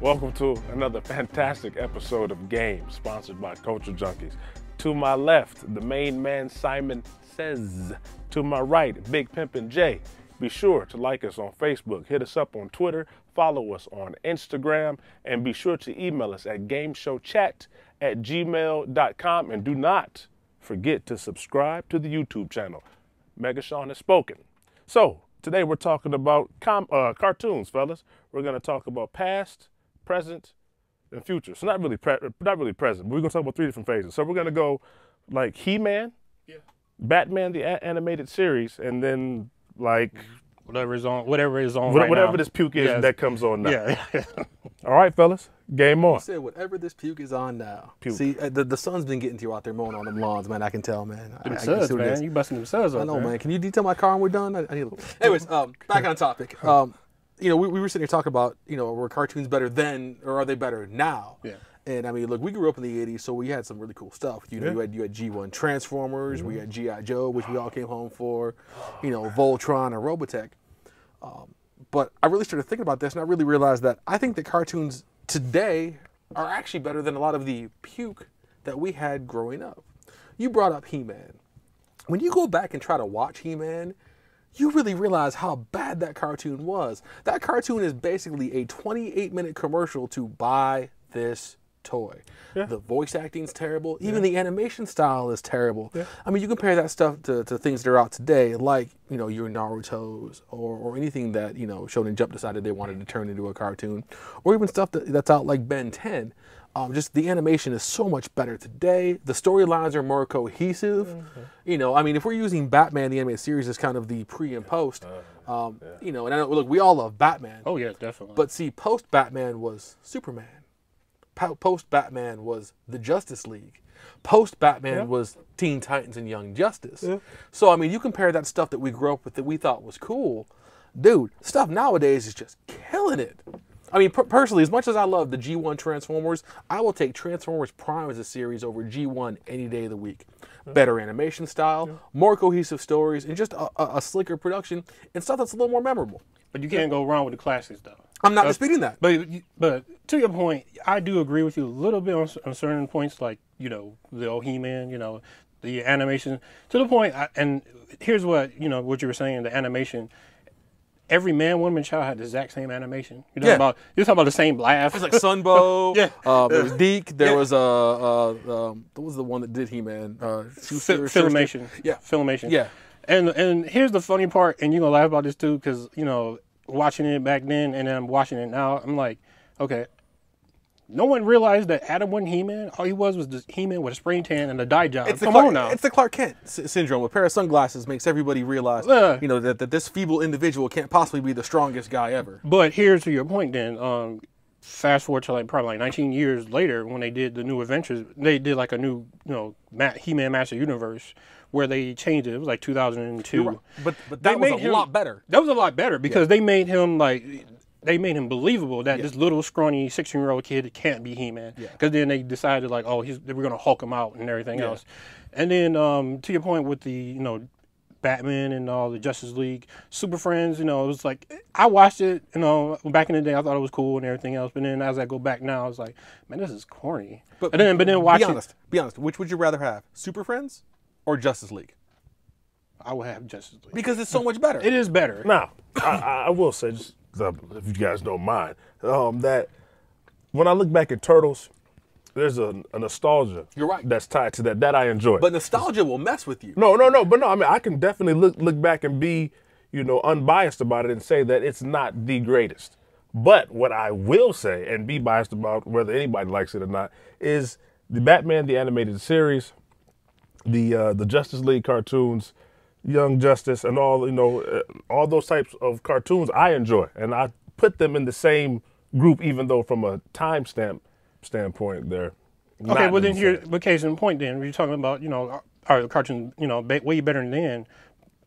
Welcome to another fantastic episode of G.A.M.E, sponsored by Culture Junkies. To my left, the main man Simon Says. To my right, Big Pimpin J. Be sure to like us on Facebook, hit us up on Twitter, follow us on Instagram, and be sure to email us at gameshowchat@gmail.com. And do not forget to subscribe to the YouTube channel. Megashaun has spoken. So, today we're talking about cartoons, fellas. We're going to talk about past, present, and future. So not really present, but we're going to talk about three different phases. So we're going to go like He-Man, Batman the animated series, and then like whatever is on right whatever now. this puke is that comes on now. Yeah. All right, fellas, game on. You said whatever this puke is on now. Puke. See, the sun's been getting to you out there mowing on them lawns, man. I can tell, man. Them suds, man. You busting them suds up. I know, man. Can you detail my car when we're done? I need to... Anyways, back on topic. You know, we were sitting here talking about, you know, were cartoons better then or are they better now? Yeah. And I mean, look, we grew up in the 80s, so we had some really cool stuff. You know, you had G.A.M.E Transformers, we had G.I. Joe, which we all came home for, you know, Voltron and Robotech. But I really started thinking about this, and I really realized that I think that cartoons today are actually better than a lot of the puke that we had growing up. You brought up He-Man. When you go back and try to watch He-Man, you really realize how bad that cartoon was. That cartoon is basically a 28-minute commercial to buy this toy. Yeah. The voice acting's terrible. Even the animation style is terrible. Yeah. I mean, you compare that stuff to things that are out today, like, you know, your Naruto's or anything that, you know, Shonen Jump decided they wanted to turn into a cartoon, or even stuff that's out like Ben 10. Just the animation is so much better today. The storylines are more cohesive. You know, I mean, if we're using Batman the animated series as kind of the pre and post, you know, and I know, look, we all love Batman. Oh yeah, definitely. But see, post Batman was Superman. Post Batman was the Justice League. Post Batman was Teen Titans and Young Justice. So I mean, you compare that stuff that we grew up with that we thought was cool, dude. Stuff nowadays is just killing it. I mean, personally, as much as I love the G1 Transformers, I will take Transformers Prime as a series over G1 any day of the week. Better animation style, more cohesive stories, and just a slicker production and stuff that's a little more memorable. But you can't go wrong with the classics, though. I'm not disputing that. But to your point, I do agree with you a little bit on certain points, like, you know, the old He-Man, you know, the animation. To the point, and here's what, you know, what you were saying, the animation. Every man, woman, child had the exact same animation. You're talking about the same laugh. It was like Sunbow. There was Deke. There was what was the one that did He-Man? Filmation. Yeah, Filmation. Yeah. And here's the funny part, and you're gonna laugh about this too, because you know, watching it back then and then I'm watching it now, I'm like, okay. No one realized that Adam wasn't He-Man. All he was the He-Man with a spray tan and a dye job. Come on now. It's the Clark Kent syndrome. A pair of sunglasses makes everybody realize, you know, that this feeble individual can't possibly be the strongest guy ever. But here's to your point then. Fast forward to like probably like 19 years later when they did the New Adventures, they did like a new, you know, He-Man Master Universe where they changed it. It was like 2002. Right. But that was a lot better. That was a lot better because they made him like... They made him believable that this little scrawny 16-year-old kid can't be He-Man. Because then they decided like, oh, we're gonna Hulk him out and everything else. And then to your point with the, you know, Batman and all the Justice League, Super Friends, you know, it was like I watched it, you know, back in the day I thought it was cool and everything else. But then as I go back now, I was like, man, this is corny. But then watch it. Be honest. Which would you rather have, Super Friends or Justice League? I would have Justice League because it's so much better. It is better. Now, I will say, just if you guys don't mind, that when I look back at Turtles, there's a nostalgia. You're right. That's tied to that I enjoy. But nostalgia will mess with you. No. But no, I mean, I can definitely look back and be, you know, unbiased about it and say that it's not the greatest. But what I will say and be biased about, whether anybody likes it or not, is the Batman the animated series, the Justice League cartoons, Young Justice, and all, you know, all those types of cartoons I enjoy, and I put them in the same group, even though from a timestamp standpoint, they're not. Okay, well then here's the case in point. Then we're talking about, you know, our cartoons, you know, way better than then.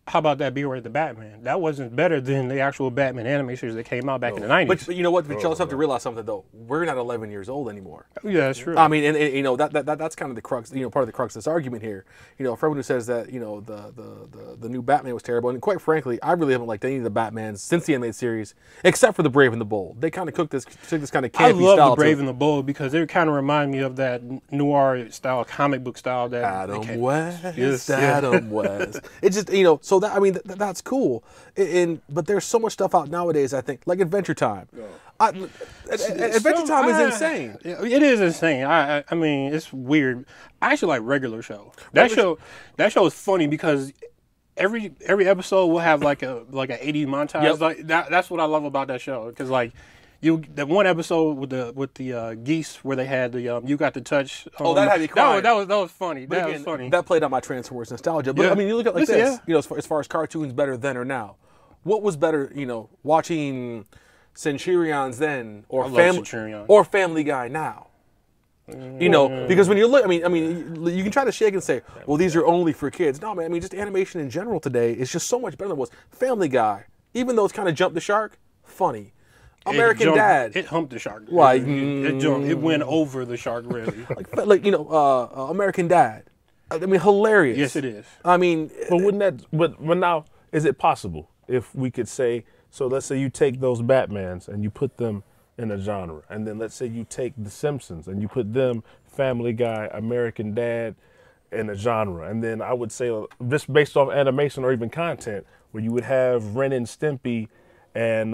how about that Beware the Batman? That wasn't better than the actual Batman anime series that came out back in the 90s. But you know what? But you also have to realize something though. We're not 11 years old anymore. Yeah, that's true. I mean, and you know that's kind of the crux. You know, part of the crux of this argument here. You know, for everyone who says that you know the new Batman was terrible, and quite frankly, I really haven't liked any of the Batmans since the animated series, except for the Brave and the Bold. They kind of took this kind of campy I love style the Brave and the Bold because they kind of remind me of that noir style, comic book style that Adam West. Yes, Adam West. It's just you know, so that I mean that's cool. But there's so much stuff out nowadays. I think like Adventure Time. Adventure Time is insane. It is insane. I mean, it's weird. I actually like Regular Show. That show is funny because every episode will have like a 80s montage. Yep. Like that's what I love about that show because like. That one episode with the geese where they had the you got to touch. Oh, that had me crying. That was funny. That was funny. That played on my Transformers nostalgia. But I mean, you look at it like this. You know, as far as cartoons, better then or now. What was better? You know, watching Centurions then or Family Guy now. You know, because when you look, I mean, you can try to shake and say, well, these are only for kids. No, man. I mean, just animation in general today is just so much better than it was. Family Guy, even though it's kind of jumped the shark, funny. American Dad. It humped the shark. Why? It went over the shark, really. like you know, American Dad. I mean, hilarious. Yes, it is. I mean, but wouldn't that? But now, is it possible if we could say? So let's say you take those Batmans and you put them in a genre, and then let's say you take the Simpsons and you put them, Family Guy, American Dad, in a genre, and then I would say just based off animation or even content, where you would have Ren and Stimpy and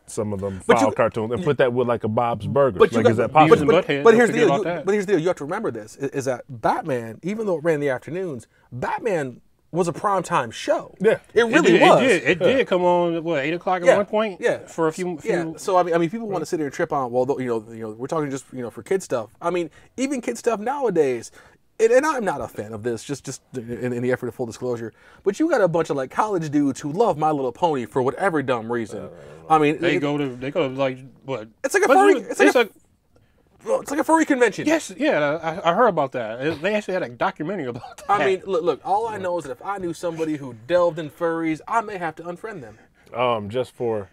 some of them foul cartoons, and put that with like a Bob's Burgers. Like, is that possible? But here's the deal. But here's the deal. You have to remember this: is that Batman, even though it ran in the afternoons, Batman was a primetime show. Yeah, it really was. It did come on at 8 o'clock at one point. Yeah, for a few. Yeah. So I mean, people want to sit here and trip on. Well, you know, we're talking just for kid stuff. I mean, even kid stuff nowadays. And I'm not a fan of this, just in the effort of full disclosure. But you got a bunch of like college dudes who love My Little Pony for whatever dumb reason. I mean, they go to like what? It's like a furry. It's like a furry convention. Yes, yeah, I heard about that. They actually had a documentary about that. I mean, look. All I know is that if I knew somebody who delved in furries, I may have to unfriend them. Just for.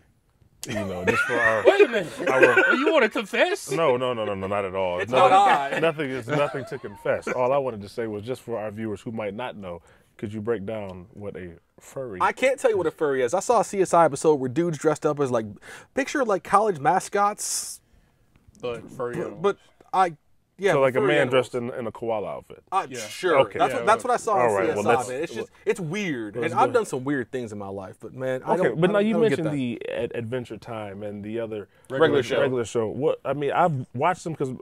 You know, just for our. Wait a minute. You want to confess? No, not at all. It's not I. Nothing to confess. All I wanted to say was just for our viewers who might not know. Could you break down what a furry? I can't tell you what a furry is. I saw a CSI episode where dudes dressed up as like picture like college mascots, but furry. Yeah, so like a man dressed in a koala outfit. Sure. Okay. That's what I saw on CSI, man. It's just it's weird, and I've done some weird things in my life, but man, but now you mentioned the Adventure Time and the other regular show. What I mean, I've watched them because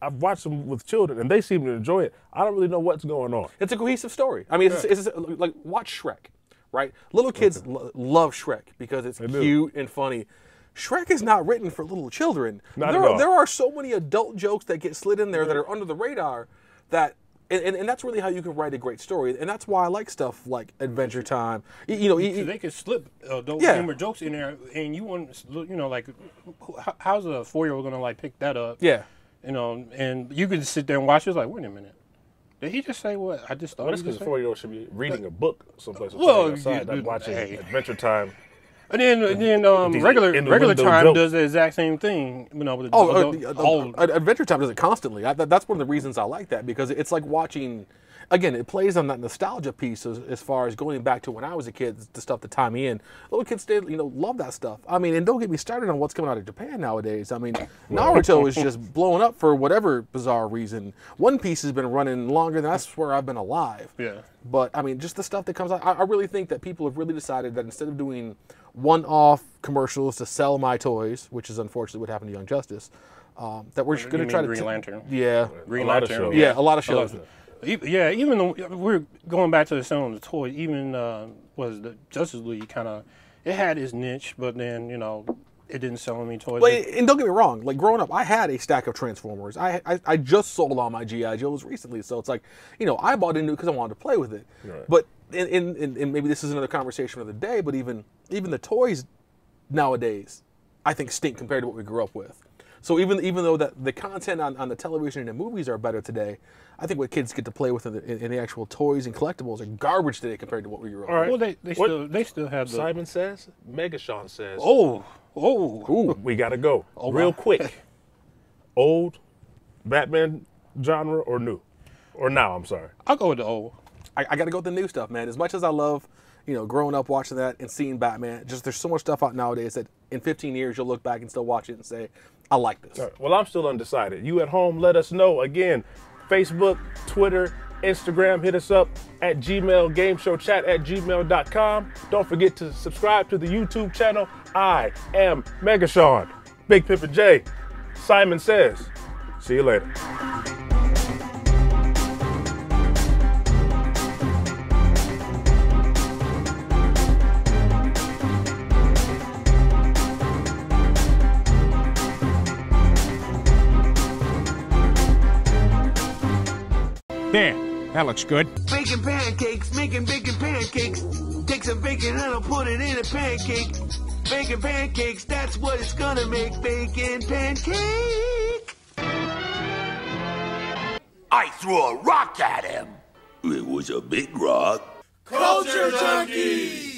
I've watched them with children, and they seem to enjoy it. I don't really know what's going on. It's a cohesive story. I mean, it's like watch Shrek, right? Little kids love Shrek because it's cute and funny. Shrek is not written for little children. There are so many adult jokes that get slid in there that are under the radar that, and that's really how you can write a great story. And that's why I like stuff like Adventure Time. You know, they can slip adult humor jokes in there, and you want, like, how's a 4-year-old gonna like pick that up? Yeah. You know, and you can sit there and watch it. It's like, wait a minute. Did he just say what I just thought? That's because a 4-year-old should be reading a book someplace. Outside, not watching Adventure Time. And then regular time does the exact same thing. You know, Adventure Time does it constantly. That's one of the reasons I like that, because it's like watching. Again, it plays on that nostalgia piece as far as going back to when I was a kid, the stuff that tied me in. Little kids, love that stuff. I mean, and don't get me started on what's coming out of Japan nowadays. I mean, Naruto is just blowing up for whatever bizarre reason. One Piece has been running longer than I swear I've been alive. Yeah. But, I mean, just the stuff that comes out. I really think that people have really decided that instead of doing one-off commercials to sell my toys, which is unfortunately what happened to Young Justice, that we're going to try to... Green Lantern. Yeah. Green Lantern. Yeah, a lot of shows. Yeah, even though we're going back to the selling the toys, even was the Justice League kind of, it had its niche, but then, it didn't sell any toys. Well, and don't get me wrong, like growing up, I had a stack of Transformers. I just sold all my G.I. Joes recently, so it's like, I bought into it because I wanted to play with it. Right. But, and maybe this is another conversation of the day, but even the toys nowadays, I think, stink compared to what we grew up with. So even though the content on the television and the movies are better today, I think what kids get to play with in the actual toys and collectibles are garbage today compared to what we grew up with. All right. Well, they still have the. Simon says, Megashaun says. Oh. Ooh, we got to go. Oh, real wow. quick. Old Batman genre or new? Or now, I'm sorry. I'll go with the old. I got to go with the new stuff, man. As much as I love, growing up watching that and seeing Batman, just there's so much stuff out nowadays that in 15 years you'll look back and still watch it and say, I like this. All right. Well, I'm still undecided. You at home, let us know. Again, Facebook, Twitter, Instagram, hit us up at Gmail, gameshowchat@gmail.com. Don't forget to subscribe to the YouTube channel. I am Megashaun. Big Pimpin' J. Simon says. See you later. There, that looks good. Baking pancakes, making bacon pancakes. Take some bacon and I'll put it in a pancake. Bacon pancakes, that's what it's gonna make. Bacon pancake. I threw a rock at him. It was a big rock. Culture Junkies!